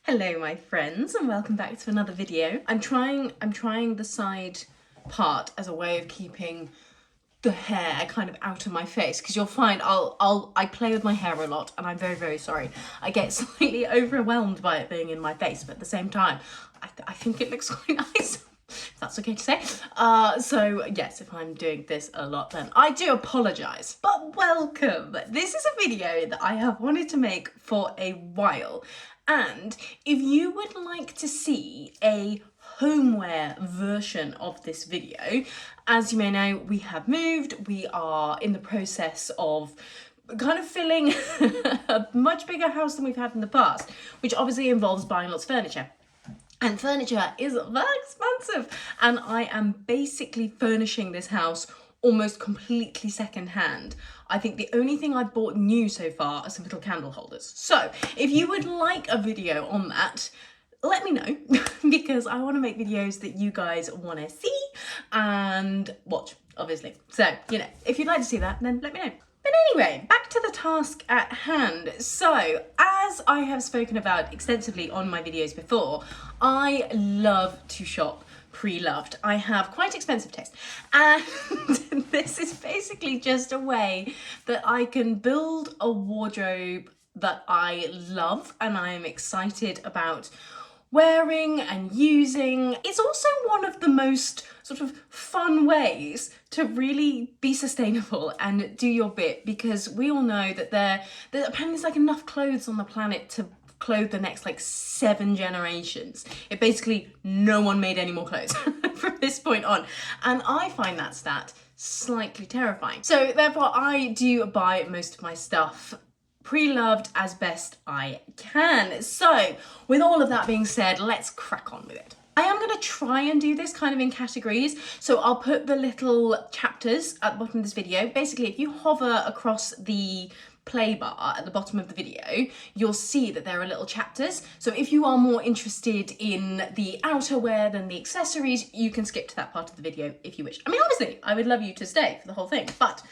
Hello my friends and welcome back to another video. I'm trying the side part as a way of keeping the hair kind of out of my face, because you'll find I play with my hair a lot and I'm very sorry. I get slightly overwhelmed by it being in my face, but at the same time I think it looks quite nice. If that's okay to say. So yes, if I'm doing this a lot then I do apologise. But welcome! This is a video that I have wanted to make for a while, and if you would like to see a homeware version of this video, as you may know, we have moved. We are in the process of kind of filling a much bigger house than we've had in the past, which obviously involves buying lots of furniture. And furniture is very expensive, and I am basically furnishing this house almost completely secondhand. I think the only thing I've bought new so far are some little candle holders. So if you would like a video on that, let me know, because I want to make videos that you guys want to see and watch, obviously. So, you know, if you'd like to see that, then let me know. But anyway, back to the task at hand. So, as I have spoken about extensively on my videos before, I love to shop pre-loved. I have quite expensive taste, and this is basically just a way that I can build a wardrobe that I love and I am excited about wearing and using. It's also one of the most sort of fun ways to really be sustainable and do your bit, because we all know that apparently there's like enough clothes on the planet to clothe the next like 7 generations. It basically, no one made any more clothes from this point on, and I find that stat slightly terrifying. So therefore I do buy most of my stuff pre-loved as best I can. So with all of that being said, let's crack on with it. I am going to try and do this kind of in categories. So I'll put the little chapters at the bottom of this video. Basically, if you hover across the play bar at the bottom of the video, you'll see that there are little chapters. So if you are more interested in the outerwear than the accessories, you can skip to that part of the video if you wish. I mean, obviously, I would love you to stay for the whole thing, but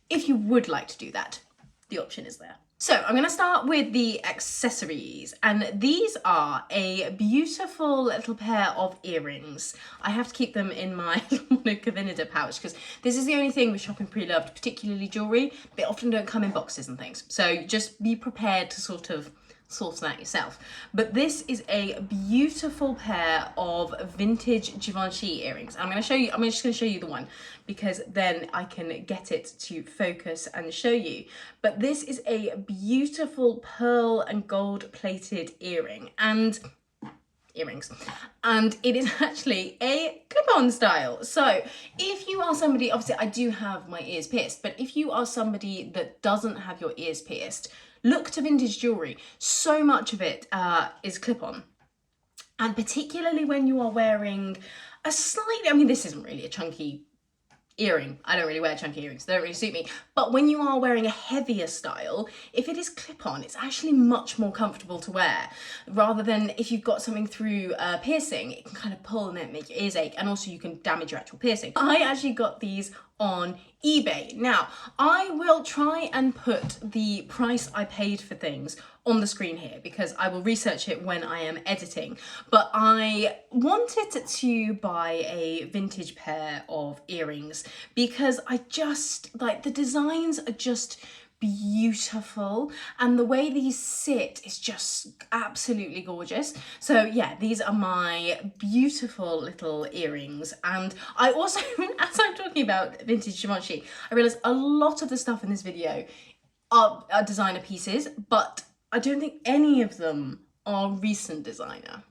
if you would like to do that, the option is there. So I'm going to start with the accessories, and these are a beautiful little pair of earrings. I have to keep them in my Monica Vinegar pouch, because this is the only thing with shopping pre-loved, particularly jewellery. They often don't come in boxes and things, so just be prepared to sort of source that yourself. But this is a beautiful pair of vintage Givenchy earrings. I'm just going to show you the one, because then I can get it to focus and show you. But this is a beautiful pearl and gold plated earrings, and it is actually a clip-on style. So if you are somebody, obviously I do have my ears pierced, but if you are somebody that doesn't have your ears pierced, look to vintage jewellery. So much of it is clip-on, and particularly when you are wearing a slightly, I mean, this isn't really a chunky earring. I don't really wear chunky earrings, they don't really suit me. But when you are wearing a heavier style, if it is clip-on, it's actually much more comfortable to wear, rather than if you've got something through piercing, it can kind of pull and then make your ears ache, and also you can damage your actual piercing. I actually got these on eBay. Now, I will try and put the price I paid for things on the screen here, because I will research it when I am editing. But I wanted to buy a vintage pair of earrings because I just, like, the designs are just beautiful, and the way these sit is just absolutely gorgeous. So yeah, these are my beautiful little earrings. And I also, as I'm talking about vintage Givenchy, I realised a lot of the stuff in this video are designer pieces, but I don't think any of them are recent designer.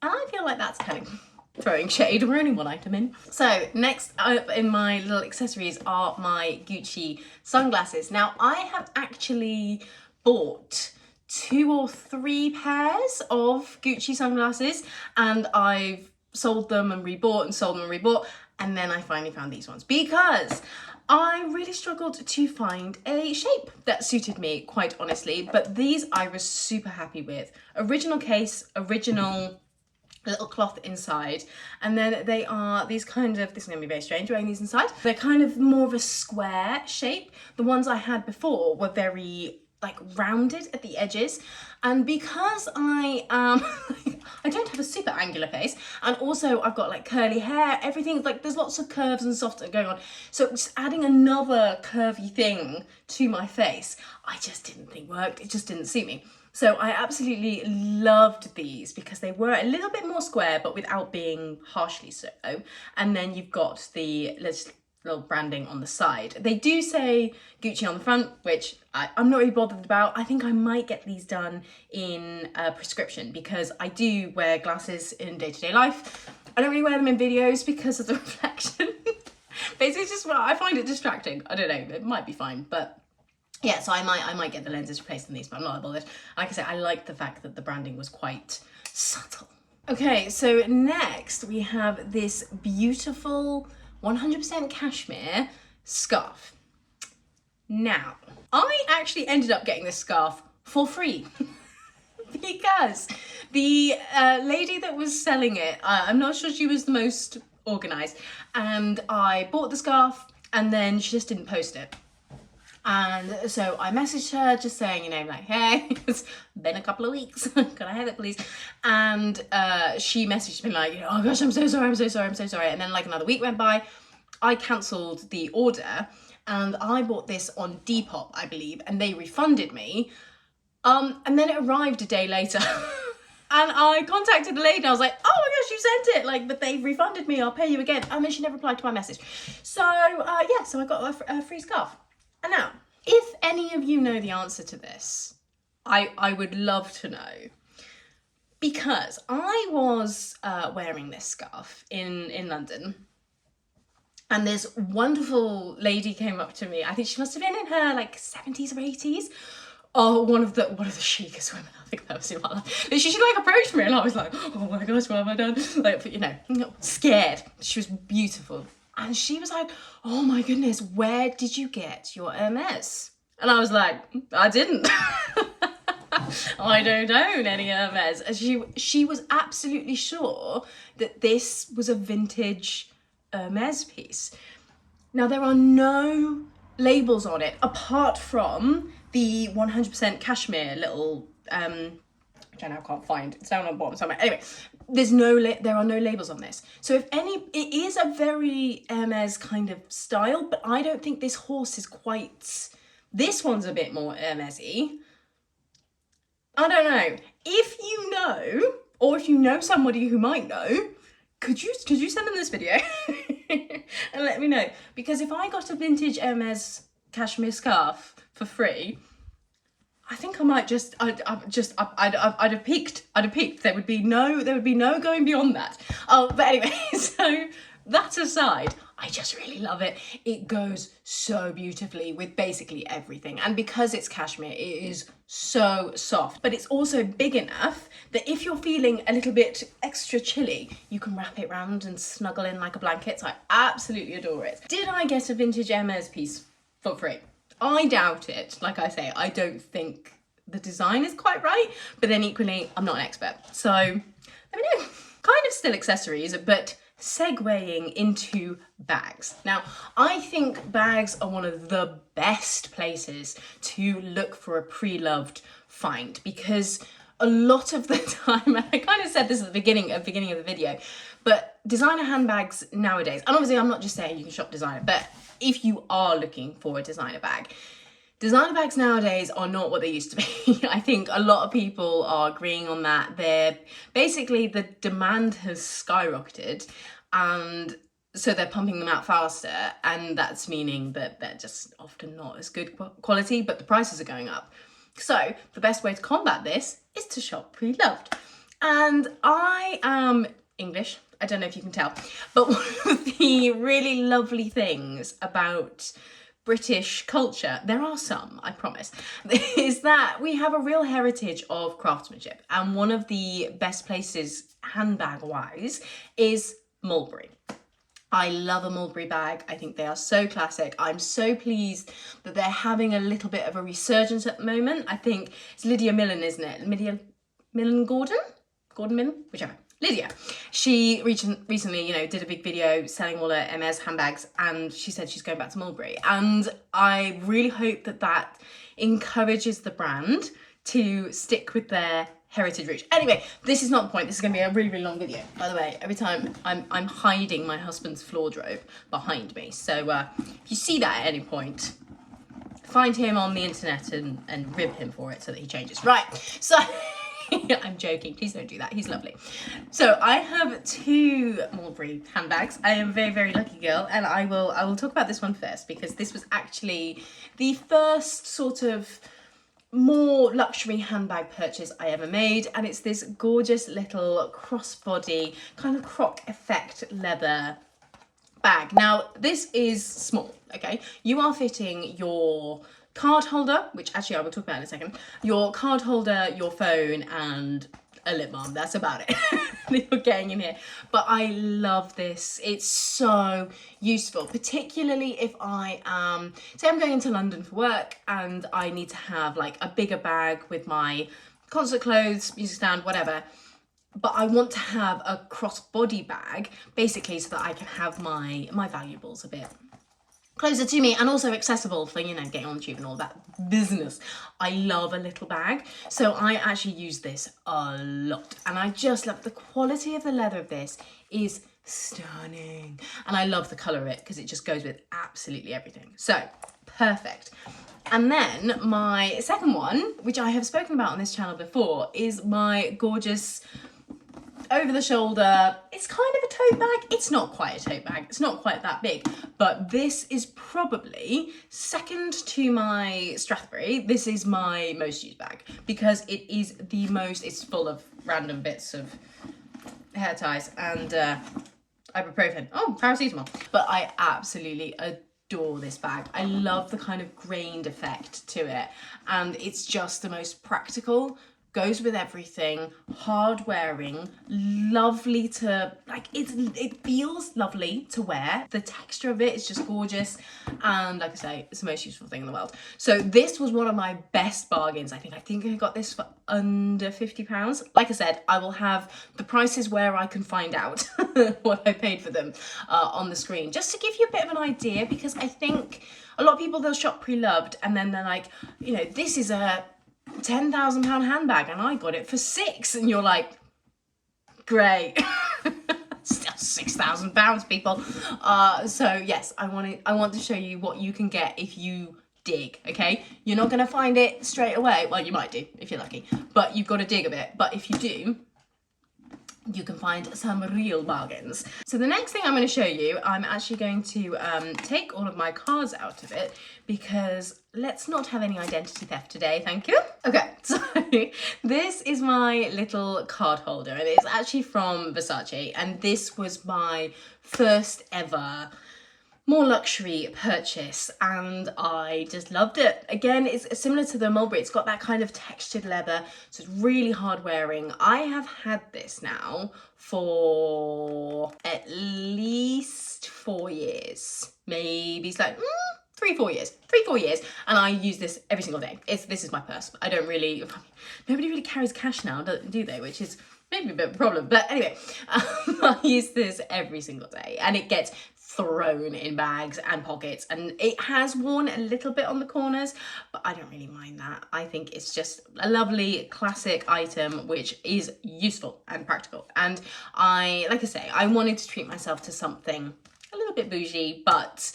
And I feel like that's kind of throwing shade. We're only one item in. So next up in my little accessories are my Gucci sunglasses. Now, I have actually bought 2 or 3 pairs of Gucci sunglasses, and I've sold them and rebought and sold them and rebought, and then I finally found these ones, because I really struggled to find a shape that suited me, quite honestly, but these I was super happy with. Original case, original little cloth inside, and then they are these kind of, this is going to be very strange wearing these inside, they're kind of more of a square shape. The ones I had before were very like rounded at the edges, and because I I don't have a super angular face, and also I've got like curly hair, everything's like there's lots of curves and soft going on, so just adding another curvy thing to my face I just didn't think worked. It just didn't suit me. So I absolutely loved these because they were a little bit more square but without being harshly so, and then you've got the little branding on the side. They do say Gucci on the front, which I'm not really bothered about. I think I might get these done in a prescription because I do wear glasses in day-to-day life. I don't really wear them in videos because of the reflection. Basically, it's just, well, I find it distracting. I don't know, it might be fine, but yeah, so I might get the lenses replaced in these, but I'm not bothered. Like I said, I like the fact that the branding was quite subtle. Okay, so next we have this beautiful 100% cashmere scarf. Now, I actually ended up getting this scarf for free because the lady that was selling it, I'm not sure she was the most organised, and I bought the scarf and then she just didn't post it. And so I messaged her just saying, you know, like, hey, it's been a couple of weeks, can I have it please? And she messaged me like, oh gosh, I'm so sorry. And then like another week went by, I cancelled the order and I bought this on Depop, I believe, and they refunded me. And then it arrived a day later. And I contacted the lady and I was like, oh my gosh, you sent it, like, but they refunded me, I'll pay you again. And then she never replied to my message. So yeah, so I got a free scarf. And now, if any of you know the answer to this, I would love to know, because I was wearing this scarf in London, and this wonderful lady came up to me. I think she must have been in her like 70s or 80s. Oh, one of the chicest women I think I've ever seen in my life. She like approached me and I was like, oh my gosh, what have I done? Like, you know, scared. She was beautiful. And she was like, oh my goodness, where did you get your Hermès? And I was like, I didn't. I don't own any Hermès. And she was absolutely sure that this was a vintage Hermès piece. Now, there are no labels on it apart from the 100% cashmere little, which I now can't find. It's down on the bottom somewhere. Anyway, there are no labels on this. So if any, it is a very Hermès kind of style, but I don't think this horse is quite, this one's a bit more Hermès-y. I don't know. If you know, or if you know somebody who might know, could you send them this video and let me know? Because if I got a vintage Hermès cashmere scarf for free, I think I might I'd have peaked. There would be no going beyond that. Oh, but anyway, so that aside, I just really love it. It goes so beautifully with basically everything. And because it's cashmere, it is so soft, but it's also big enough that if you're feeling a little bit extra chilly, you can wrap it round and snuggle in like a blanket. So I absolutely adore it. Did I get a vintage Hermès piece for free? I doubt it. Like I say, I don't think the design is quite right, but then equally, I'm not an expert. So let me know. Kind of still accessories, but segueing into bags. Now, I think bags are one of the best places to look for a pre-loved find, because a lot of the time, and I kind of said this at the beginning of the video, but designer handbags nowadays, and obviously I'm not just saying you can shop designer, but if you are looking for a designer bags nowadays are not what they used to be. I think a lot of people are agreeing on that. They're basically, the demand has skyrocketed, and so they're pumping them out faster, and that's meaning that they're just often not as good quality, but the prices are going up. So the best way to combat this is to shop pre-loved. And I am English, I don't know if you can tell, but one of the really lovely things about British culture, there are some, I promise, is that we have a real heritage of craftsmanship. And one of the best places, handbag-wise, is Mulberry. I love a Mulberry bag. I think they are so classic. I'm so pleased that they're having a little bit of a resurgence at the moment. I think it's Lydia Millen, isn't it? Lydia Millen Gordon? Gordon Millen? Whichever. Lydia. She recently, you know, did a big video selling all her Hermès handbags, and she said she's going back to Mulberry. And I really hope that that encourages the brand to stick with their heritage roots. Anyway, this is not the point. This is going to be a really, really long video. By the way, every time I'm hiding my husband's floor robe behind me. So if you see that at any point, find him on the internet and rib him for it so that he changes. Right, so I'm joking, please don't do that, he's lovely. So I have 2 Mulberry handbags. I am a very, very lucky girl, and I will talk about this one first because this was actually the first sort of more luxury handbag purchase I ever made, and it's this gorgeous little crossbody kind of croc effect leather bag. Now this is small, okay? You are fitting your card holder, which actually I will talk about in a second, your card holder, your phone, and a lip balm. That's about it that you're getting in here. But I love this. It's so useful, particularly if I am, say I'm going into London for work and I need to have like a bigger bag with my concert clothes, music stand, whatever. But I want to have a crossbody bag, basically so that I can have my valuables a bit closer to me and also accessible for, you know, getting on the tube and all that business. I love a little bag, so I actually use this a lot, and I just love the quality of the leather of this is stunning, and I love the colour of it because it just goes with absolutely everything. So perfect. And then my second one, which I have spoken about on this channel before, is my gorgeous over the shoulder, it's kind of a tote bag. It's not quite a tote bag. It's not quite that big, but this is probably second to my Strathbury. This is my most used bag because it is the most, it's full of random bits of hair ties and ibuprofen. Oh, paracetamol. But I absolutely adore this bag. I love the kind of grained effect to it, and it's just the most practical, goes with everything, hard wearing, lovely to, like, it feels lovely to wear. The texture of it is just gorgeous, and like I say, it's the most useful thing in the world. So this was one of my best bargains. I think I got this for under £50. Like I said, I will have the prices where I can find out what I paid for them on the screen, just to give you a bit of an idea, because I think a lot of people, they'll shop pre-loved and then they're like, you know, this is a £10,000 handbag and I got it for £6,000, and you're like, great. Still £6,000, people. So yes, I want to show you what you can get if you dig. Okay, you're not gonna find it straight away. Well, you might do if you're lucky, but you've got to dig a bit. But if you do, you can find some real bargains. So the next thing I'm going to show you, I'm actually going to take all of my cards out of it, because let's not have any identity theft today, thank you. Okay, so this is my little card holder, and it's actually from Versace, and this was my first ever more luxury purchase, and I just loved it. Again, it's similar to the Mulberry. It's got that kind of textured leather, so it's really hard wearing. I have had this now for at least 4 years, maybe it's like 3-4 years, and I use this every single day. This is my purse. I don't really, nobody really carries cash now, do they? Which is maybe a bit of a problem, but anyway, I use this every single day, and it gets thrown in bags and pockets, and it has worn a little bit on the corners, but I don't really mind that. I think it's just a lovely classic item which is useful and practical, and like I say, I wanted to treat myself to something a little bit bougie, but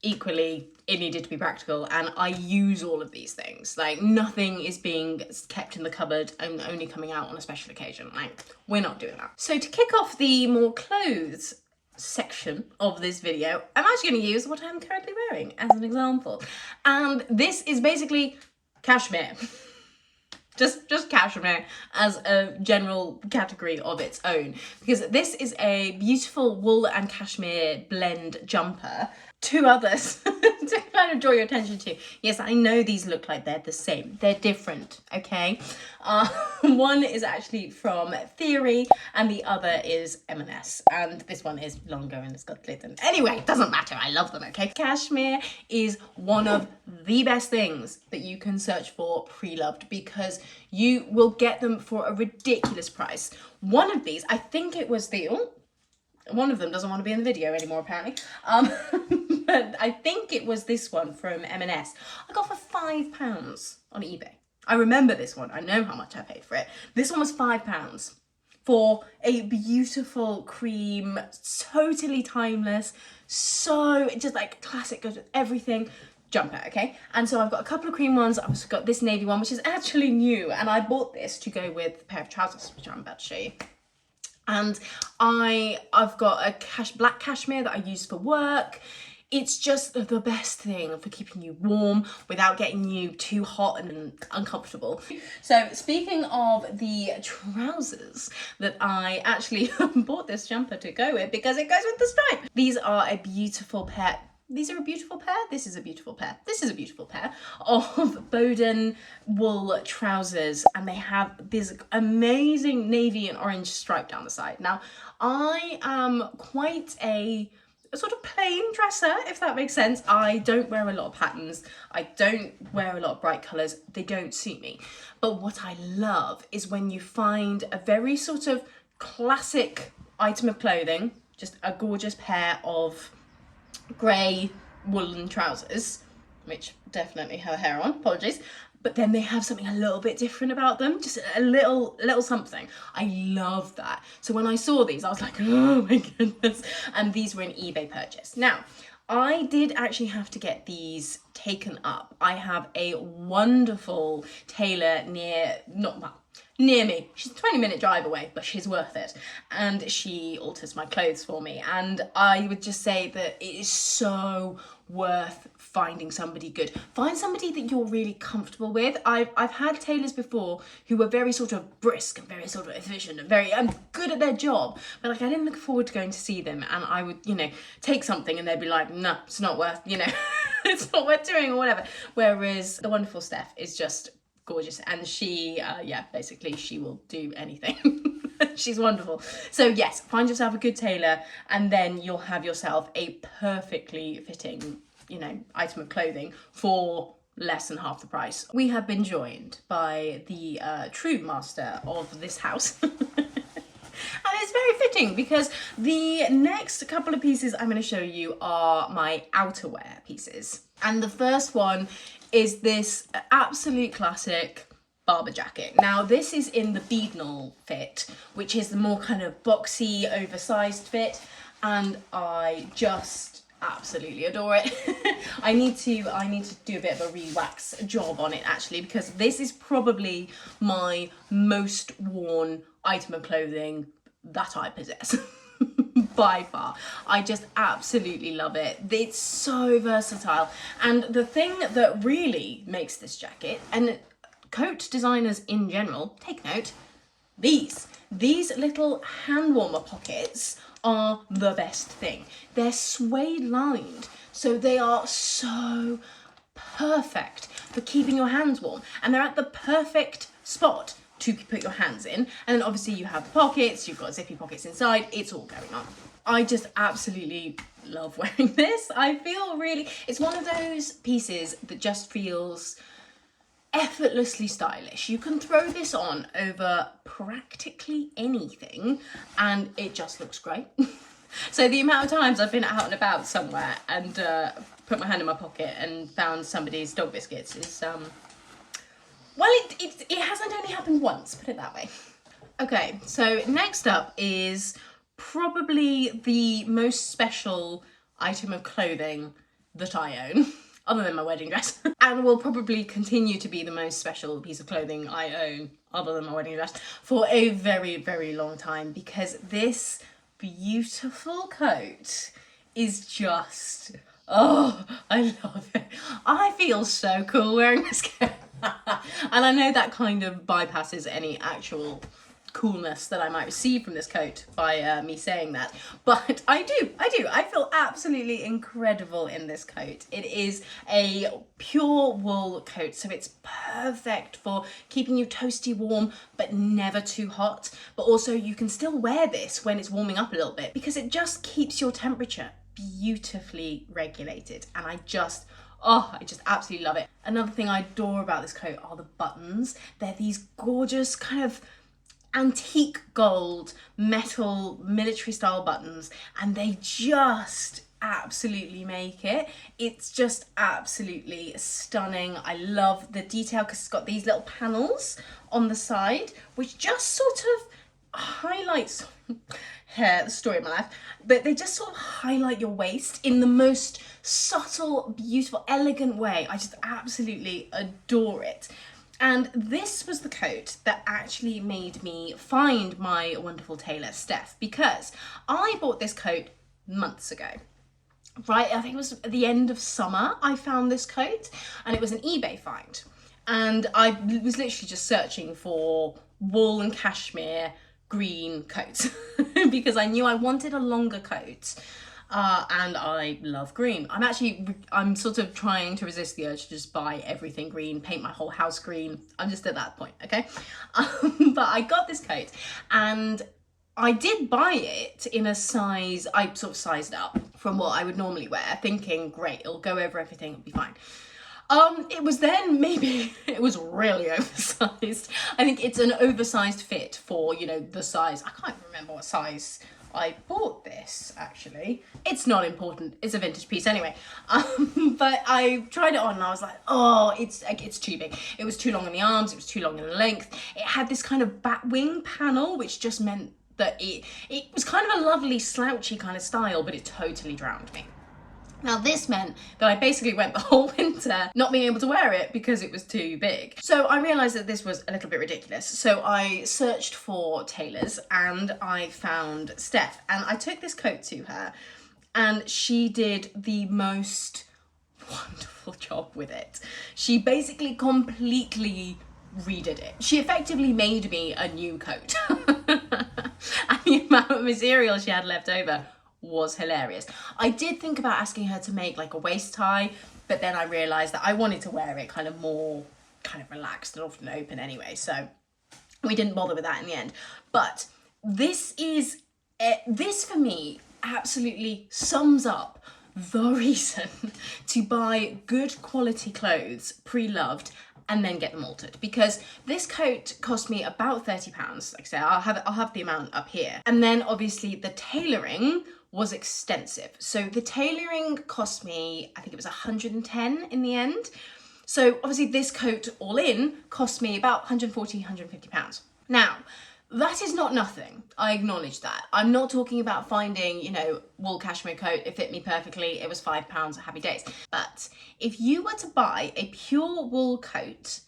equally it needed to be practical, and I use all of these things. Like, nothing is being kept in the cupboard and only coming out on a special occasion. Like, we're not doing that. So to kick off the more clothes section of this video, I'm actually going to use what I'm currently wearing as an example, and this is basically cashmere. just cashmere as a general category of its own, because this is a beautiful wool and cashmere blend jumper. two others to kind of draw your attention to. Yes, I know these look like they're the same. They're different, okay? One is actually from Theory and the other is M&S. And this one is longer and it's got glitter. Anyway, it doesn't matter. I love them, okay? Cashmere is one of the best things that you can search for pre-loved because you will get them for a ridiculous price. One of these, I think it was the... Oh, one of them doesn't want to be in the video anymore, apparently. But I think it was this one from M&S. I got for £5 on eBay. I remember this one. I know how much I paid for it. This one was £5 for a beautiful cream, totally timeless, so just like classic, goes with everything. Jumper, okay? And so I've got a couple of cream ones. I've also got this navy one, which is actually new. And I bought this to go with a pair of trousers, which I'm about to show you. And I've got a black cashmere that I use for work. It's just the best thing for keeping you warm without getting you too hot and uncomfortable. So speaking of the trousers that I actually bought this jumper to go with because it goes with the stripe. These are a beautiful pair. These are a beautiful pair. This is a beautiful pair. This is a beautiful pair of Boden wool trousers, and they have this amazing navy and orange stripe down the side. Now, I am quite a sort of plain dresser, if that makes sense. I don't wear a lot of patterns. I don't wear a lot of bright colours. They don't suit me. But what I love is when you find a very sort of classic item of clothing, just a gorgeous pair of grey woolen trousers, which definitely have hair on, apologies, but then they have something a little bit different about them, just a little something. I love that. So when I saw these, I was like, oh my goodness. And these were an eBay purchase. Now, I did actually have to get these taken up. I have a wonderful tailor near me. She's a 20-minute drive away, but she's worth it. And she alters my clothes for me. And I would just say that it is so worth finding somebody good. Find somebody that you're really comfortable with. I've had tailors before who were very sort of brisk and very sort of efficient and very good at their job. But like I didn't look forward to going to see them, and I would, you know, take something and they'd be like, no, it's not worth, you know, it's not worth doing or whatever. Whereas the wonderful Steph is just gorgeous, and she yeah, basically she will do anything. She's wonderful. So yes, find yourself a good tailor and then you'll have yourself a perfectly fitting, you know, item of clothing for less than half the price. We have been joined by the true master of this house. And it's very fitting because the next couple of pieces I'm going to show you are my outerwear pieces. And the first one is this absolute classic Barber jacket. Now this is in the beadnall fit, which is the more kind of boxy, oversized fit, and I just absolutely adore it. I need to do a bit of a re-wax job on it actually, because this is probably my most worn item of clothing that I possess. By far. I just absolutely love it. It's so versatile. And the thing that really makes this jacket, and coat designers in general, take note, these little hand warmer pockets are the best thing. They're suede lined, so they are so perfect for keeping your hands warm, and they're at the perfect spot to put your hands in. And then obviously you have the pockets, you've got zippy pockets inside, it's all going on. I just absolutely love wearing this. I feel really, it's one of those pieces that just feels effortlessly stylish. You can throw this on over practically anything and it just looks great. So the amount of times I've been out and about somewhere and put my hand in my pocket and found somebody's dog biscuits is, well, it hasn't only happened once, put it that way. Okay, so next up is probably the most special item of clothing that I own, other than my wedding dress, and will probably continue to be the most special piece of clothing I own, other than my wedding dress, for a very, very long time, because this beautiful coat is just, oh, I love it. I feel so cool wearing this coat. And I know that kind of bypasses any actual coolness that I might receive from this coat by me saying that, but I do. I feel absolutely incredible in this coat. It is a pure wool coat, so it's perfect for keeping you toasty warm, but never too hot. But also you can still wear this when it's warming up a little bit because it just keeps your temperature beautifully regulated, and I just absolutely love it. Another thing I adore about this coat are the buttons. They're these gorgeous kind of antique gold metal military style buttons, and they just absolutely make it. It's just absolutely stunning. I love the detail because it's got these little panels on the side which just sort of highlights the story of my life, but they just sort of highlight your waist in the most subtle, beautiful, elegant way. I just absolutely adore it. And this was the coat that actually made me find my wonderful tailor, Steph, because I bought this coat months ago. Right, I think it was at the end of summer I found this coat, and it was an eBay find. And I was literally just searching for wool and cashmere green coats because I knew I wanted a longer coat. And I love green. I'm sort of trying to resist the urge to just buy everything green, paint my whole house green. I'm just at that point, okay? But I got this coat and I did buy it in a size, I sort of sized up from what I would normally wear, thinking, great, it'll go over everything, it'll be fine. It was then maybe, it was really oversized. I think it's an oversized fit for, you know, the size. I can't remember what size I bought this, actually. It's not important, it's a vintage piece anyway. But I tried it on and I was like, oh, it's too big. It was too long in the arms, it was too long in the length. It had this kind of bat wing panel, which just meant that it was kind of a lovely slouchy kind of style, but it totally drowned me. Now this meant that I basically went the whole winter not being able to wear it because it was too big. So I realised that this was a little bit ridiculous. So I searched for tailors and I found Steph, and I took this coat to her and she did the most wonderful job with it. She basically completely redid it. She effectively made me a new coat. And the amount of material she had left over was hilarious. I did think about asking her to make like a waist tie, but then I realised that I wanted to wear it kind of more kind of relaxed and often open anyway, so we didn't bother with that in the end. But this for me absolutely sums up the reason to buy good quality clothes pre-loved and then get them altered, because this coat cost me about £30. Like I say, I'll have the amount up here. And then obviously the tailoring was extensive. So the tailoring cost me, I think it was 110 in the end. So obviously this coat all in cost me about 140, 150 pounds. Now, that is not nothing. I acknowledge that. I'm not talking about finding, you know, wool cashmere coat, it fit me perfectly, it was £5, happy days. But if you were to buy a pure wool coat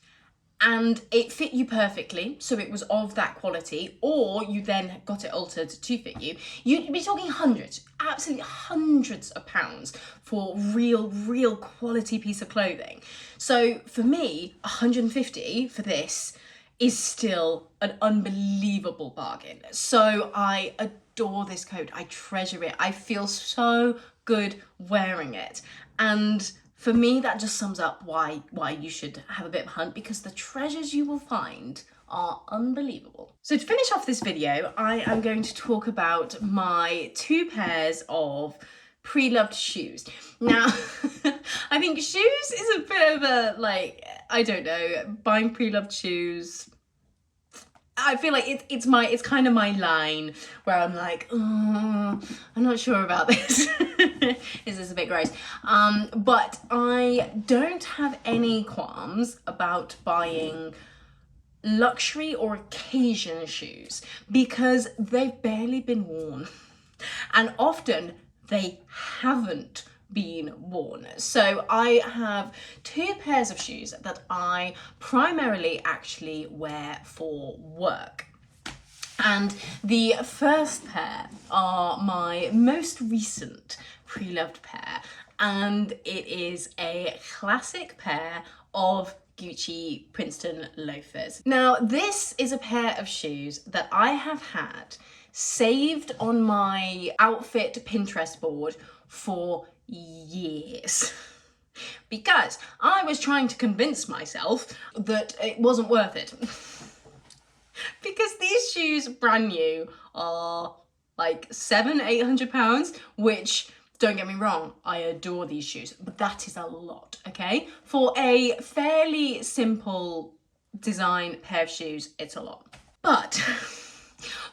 and it fit you perfectly, so it was of that quality, or you then got it altered to fit you, you'd be talking hundreds, absolutely hundreds of pounds for real quality piece of clothing. So for me, 150 for this is still an unbelievable bargain. So I adore this coat, I treasure it, I feel so good wearing it. And for me, that just sums up why you should have a bit of a hunt, because the treasures you will find are unbelievable. So to finish off this video, I am going to talk about my 2 pairs of pre-loved shoes. Now, I think shoes is a bit of a, like, I don't know, buying pre-loved shoes, I feel like it's kind of my line where I'm like, oh, I'm not sure about this. Is this a bit gross? But I don't have any qualms about buying luxury or occasion shoes because they've barely been worn. And often they haven't been worn. So I have 2 pairs of shoes that I primarily actually wear for work. And the first pair are my most recent pre-loved pair, and it is a classic pair of Gucci Princeton loafers. Now, this is a pair of shoes that I have had saved on my outfit Pinterest board for years. Because I was trying to convince myself that it wasn't worth it. Because these shoes, brand new, are like £700-800, which, don't get me wrong, I adore these shoes, but that is a lot, okay? For a fairly simple design pair of shoes, it's a lot. But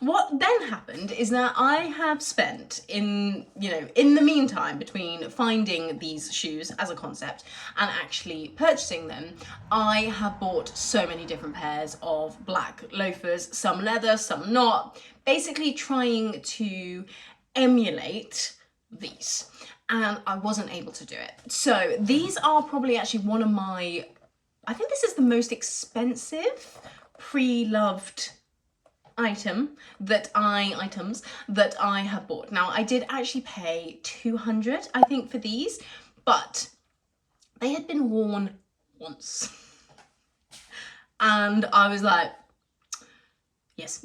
what then happened is that I have spent in the meantime, between finding these shoes as a concept and actually purchasing them, I have bought so many different pairs of black loafers, some leather, some not, basically trying to emulate these, and I wasn't able to do it. So these are probably actually one of my, I think this is the most expensive pre-loved items that I have bought. Now, I did actually pay 200, I think, for these, but they had been worn once. And I was like, yes.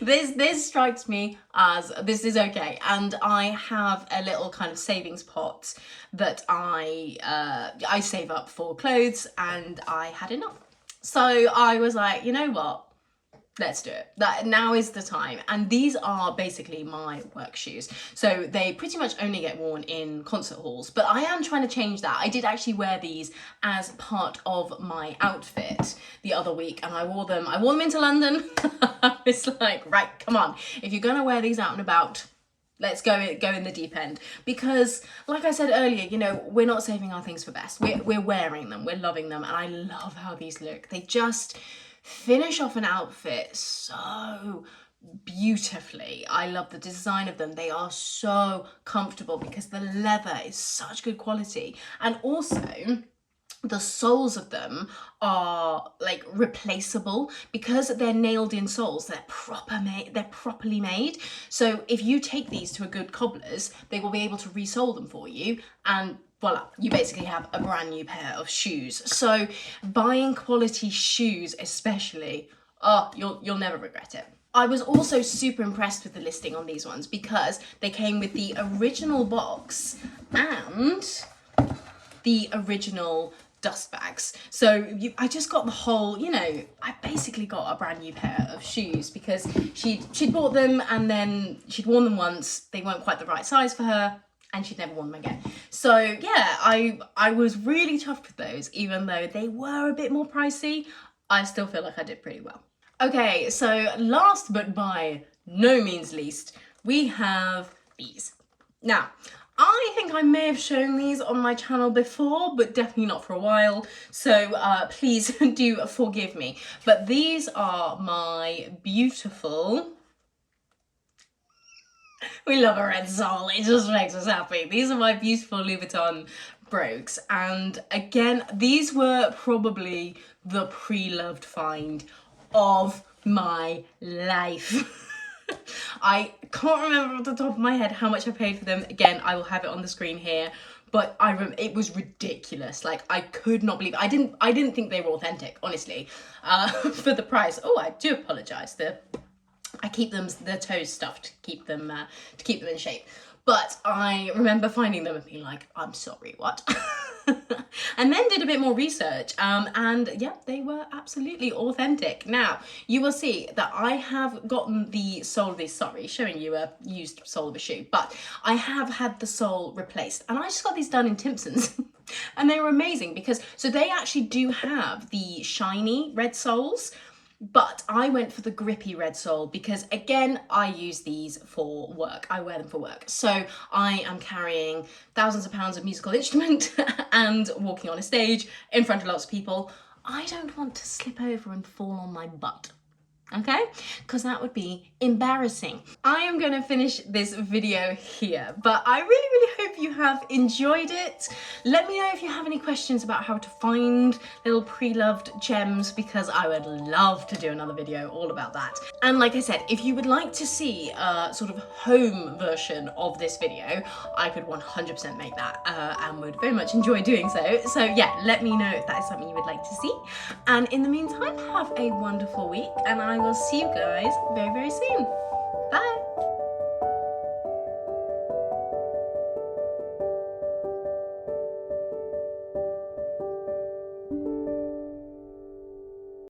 This strikes me as this is okay, and I have a little kind of savings pot that I save up for clothes, and I had enough. So I was like, you know what? Let's do it. Now is the time. And these are basically my work shoes. So they pretty much only get worn in concert halls, but I am trying to change that. I did actually wear these as part of my outfit the other week, and I wore them into London. It's like, right, come on. If you're gonna wear these out and about, let's go in the deep end. Because like I said earlier, we're not saving our things for best. We're wearing them, we're loving them, and I love how these look. They just finish off an outfit so beautifully. I love the design of them. They are so comfortable because the leather is such good quality, and also the soles of them are like replaceable because they're nailed in soles. They're properly made. So if you take these to a good cobbler's, they will be able to resole them for you, and voila, you basically have a brand new pair of shoes. So buying quality shoes especially, oh, you'll never regret it. I was also super impressed with the listing on these ones because they came with the original box and the original dust bags. So I just got the whole, I basically got a brand new pair of shoes because she'd bought them and then she'd worn them once. They weren't quite the right size for her, and she'd never worn them again. So yeah, I was really chuffed with those, even though they were a bit more pricey. I still feel like I did pretty well. Okay, so last but by no means least, we have these. Now, I think I may have shown these on my channel before, but definitely not for a while, so please do forgive me. But these are my beautiful, we love a red sole, it just makes us happy. These are my beautiful Louis Vuitton brogues, and again, these were probably the pre-loved find of my life. I can't remember off the top of my head how much I paid for them. Again, I will have it on the screen here, but it was ridiculous. Like, I could not believe it. I didn't think they were authentic, honestly, for the price. Oh, I do apologize. I keep them, the toes stuffed to keep them in shape. But I remember finding them and being like, I'm sorry, what? And then did a bit more research, and yeah, they were absolutely authentic. Now, you will see that I have gotten the sole of these, sorry, showing you a used sole of a shoe, but I have had the sole replaced, and I just got these done in Timpson's. And they were amazing because, so they actually do have the shiny red soles, but I went for the grippy red sole because, again, I use these for work. I wear them for work. So I am carrying thousands of pounds of musical instrument and walking on a stage in front of lots of people. I don't want to slip over and fall on my butt. okay? Because that would be embarrassing. I am going to finish this video here, but I really hope you have enjoyed it. Let me know if you have any questions about how to find little pre-loved gems, because I would love to do another video all about that. And like I said, if you would like to see a sort of home version of this video, I could 100% make that and would very much enjoy doing so. So yeah, let me know if that is something you would like to see. And in the meantime, have a wonderful week, and I will see you guys very soon. Bye.